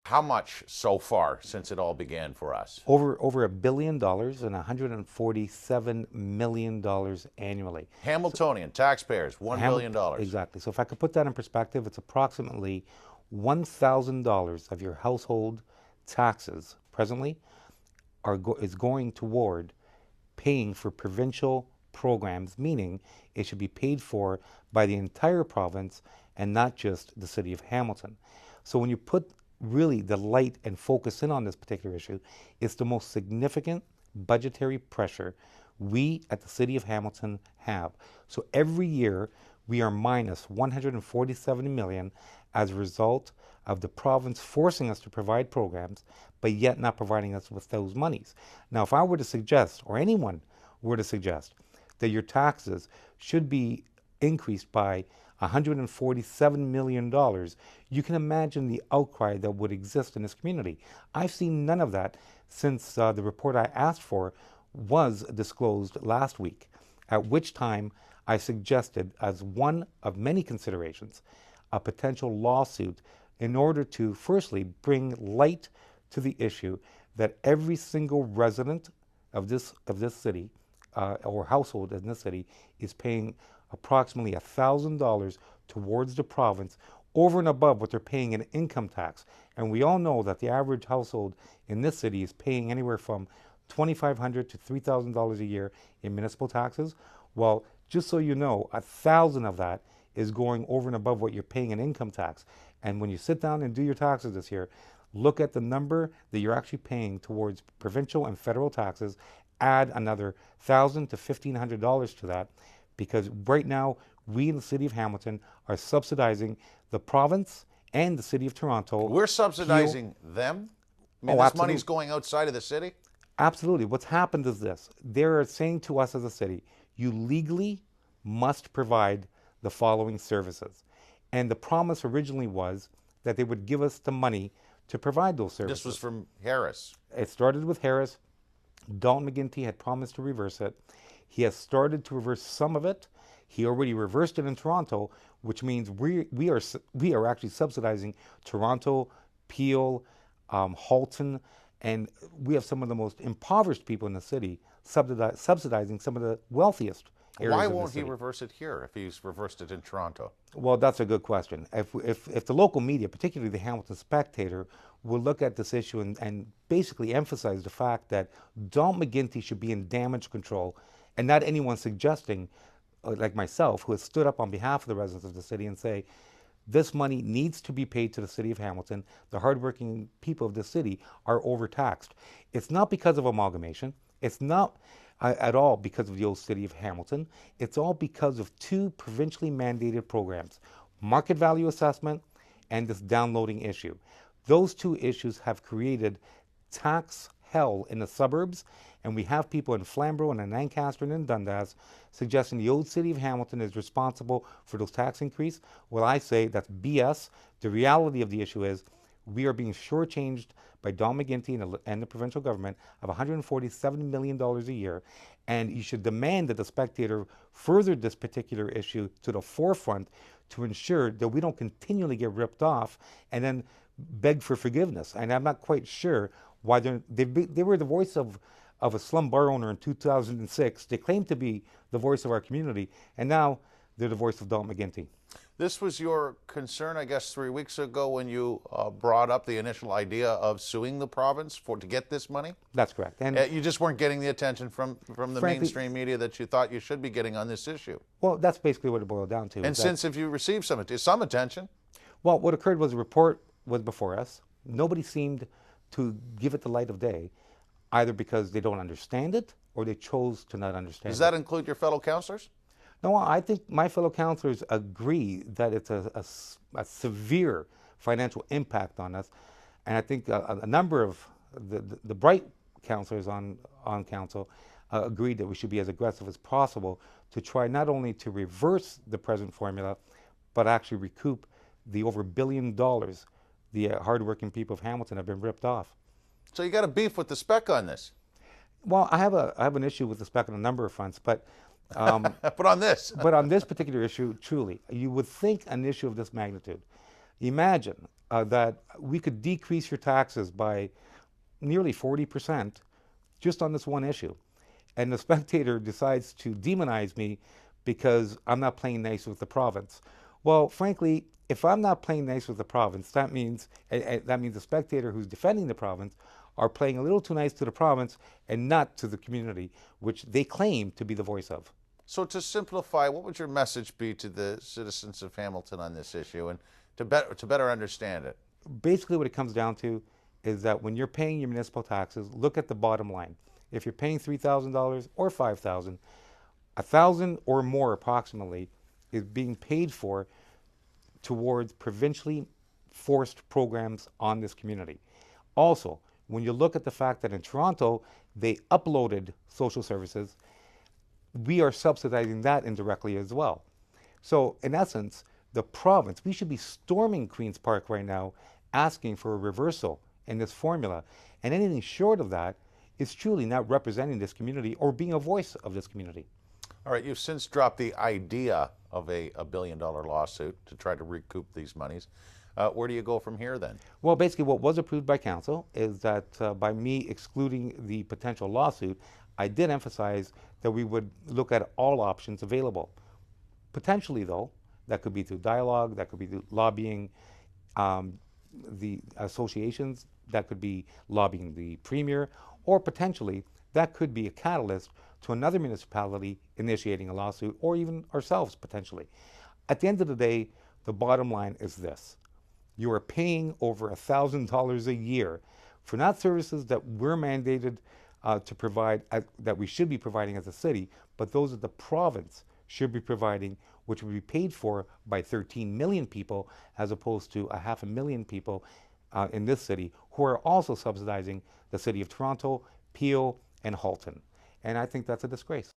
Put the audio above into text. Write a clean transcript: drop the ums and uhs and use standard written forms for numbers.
How much so far since it all began for us? Over $1 billion and $147 million annually. Hamiltonian taxpayers, $1 billion. Exactly. So if I could put that in perspective, it's approximately $1,000 of your household taxes presently is going toward paying for provincial programs, meaning it should be paid for by the entire province and not just the city of Hamilton. So when you put really the light and focus in on this particular issue, it's the most significant budgetary pressure we at the city of Hamilton have. So every year we are minus $147 million as a result of the province forcing us to provide programs, but yet not providing us with those monies. Now, if I were to suggest, or anyone were to suggest, that your taxes should be increased by $147 million, you can imagine the outcry that would exist in this community. I've seen none of that since the report I asked for was disclosed last week, at which time I suggested, as one of many considerations, a potential lawsuit in order to firstly bring light to the issue that every single resident of this city or household in this city is paying approximately $1,000 towards the province over and above what they're paying in income tax. And we all know that the average household in this city is paying anywhere from $2,500 to $3,000 a year in municipal taxes. Well, just so you know, 1,000 of that is going over and above what you're paying in income tax. And when you sit down and do your taxes this year, look at the number that you're actually paying towards provincial and federal taxes, add another $1,000 to $1,500 to that, because right now we in the city of Hamilton are subsidizing the province and the city of Toronto. We're subsidizing them? I mean, this money's going outside of the city? Absolutely. What's happened is this. They're saying to us as a city, you legally must provide the following services. And the promise originally was that they would give us the money to provide those services. This was from Harris. It started with Harris. Dalton McGuinty had promised to reverse it. He has started to reverse some of it. He already reversed it in Toronto, which means we are actually subsidizing Toronto, Peel, Halton, and we have some of the most impoverished people in the city subsidizing some of the wealthiest areas. Why of won't the city. he reverse it here if he's reversed it in Toronto? Well, that's a good question. If the local media, particularly the Hamilton Spectator, will look at this issue and basically emphasize the fact that Dalton McGuinty should be in damage control, and not anyone suggesting, like myself, who has stood up on behalf of the residents of the city and say, this money needs to be paid to the city of Hamilton. The hardworking people of the city are overtaxed. It's not because of amalgamation. It's not at all because of the old city of Hamilton. It's all because of two provincially mandated programs, market value assessment and this downloading issue. Those two issues have created tax hell in the suburbs, and we have people in Flamborough and in Lancaster and in Dundas suggesting the old city of Hamilton is responsible for those tax increases. Well, I say that's BS. The reality of the issue is we are being shortchanged by Don McGuinty and the provincial government of $147 million a year, and you should demand that the Spectator further this particular issue to the forefront to ensure that we don't continually get ripped off and then beg for forgiveness. And I'm not quite sure why they were the voice of a slum bar owner in 2006. They claimed to be the voice of our community, and now they're the voice of Dalton McGuinty. This was your concern, I guess, 3 weeks ago when you brought up the initial idea of suing the province to get this money? That's correct. And you just weren't getting the attention from the mainstream media that you thought you should be getting on this issue. Well, that's basically what it boiled down to. And since if you received some attention? Well, what occurred was a report was before us. Nobody seemed to give it the light of day, either because they don't understand it or they chose to not understand it. Does that include your fellow councillors? No, I think my fellow councillors agree that it's a severe financial impact on us, and I think a number of the bright councillors on council agreed that we should be as aggressive as possible to try not only to reverse the present formula, but actually recoup the over $1 billion the hardworking people of Hamilton have been ripped off. So you got a beef with the spec on this? Well, I have an issue with the spec on a number of fronts, but but on this particular issue, truly, you would think an issue of this magnitude. Imagine that we could decrease your taxes by nearly 40% just on this one issue. And the spectator decides to demonize me because I'm not playing nice with the province. Well, frankly, if I'm not playing nice with the province, that means the spectator who's defending the province are playing a little too nice to the province and not to the community, which they claim to be the voice of. So to simplify, what would your message be to the citizens of Hamilton on this issue, and to better understand it? Basically, what it comes down to is that when you're paying your municipal taxes, look at the bottom line. If you're paying $3,000 or $5,000, 1,000 or more approximately is being paid for towards provincially forced programs on this community. Also, when you look at the fact that in Toronto they uploaded social services, we are subsidizing that indirectly as well. So, in essence, the province, we should be storming Queen's Park right now asking for a reversal in this formula. And anything short of that is truly not representing this community or being a voice of this community. All right, you've since dropped the idea of a billion-dollar lawsuit to try to recoup these monies. Where do you go from here then? Well, basically, what was approved by council is that by me excluding the potential lawsuit, I did emphasize that we would look at all options available. Potentially, though, that could be through dialogue, that could be through lobbying the associations, that could be lobbying the premier, or potentially that could be a catalyst to another municipality initiating a lawsuit, or even ourselves potentially. At the end of the day, the bottom line is this. You are paying over $1,000 a year for not services that we're mandated to provide, that we should be providing as a city, but those that the province should be providing, which will be paid for by 13 million people, as opposed to 500,000 people in this city, who are also subsidizing the city of Toronto, Peel, and Halton. And I think that's a disgrace.